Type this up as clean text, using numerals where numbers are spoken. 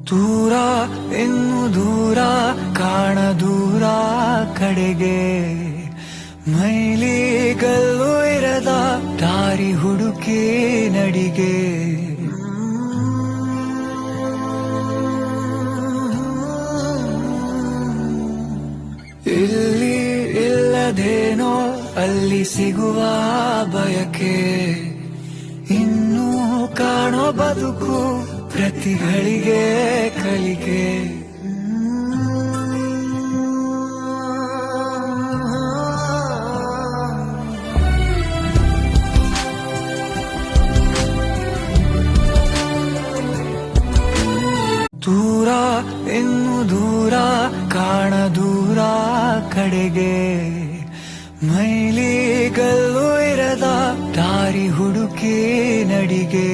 ದೂರ ಇನ್ನು ದೂರ ಕಾಣ ದೂರ ಕಡೆಗೆ ಮೈಲಿಗಲ್ಲು ಇರದ ದಾರಿ ಹುಡುಕಿ ನಡಿಗೆ ಇಲ್ಲಿ ಇಲ್ಲದೇನೋ ಅಲ್ಲಿ ಸಿಗುವ ಬಯಕೆ ಇನ್ನೂ ಕಾಣೋ ಬದುಕು ಪ್ರತಿಗಳಿಗೆ ಕಲಿಕೆ ದೂರ ಇನ್ನು ದೂರ ಕಾಣ ದೂರ ಕಡೆಗೆ ಮೈಲಿಗಲ್ಲು ಇರದ ದಾರಿ ಹುಡುಕಿ ನಡಿಗೆ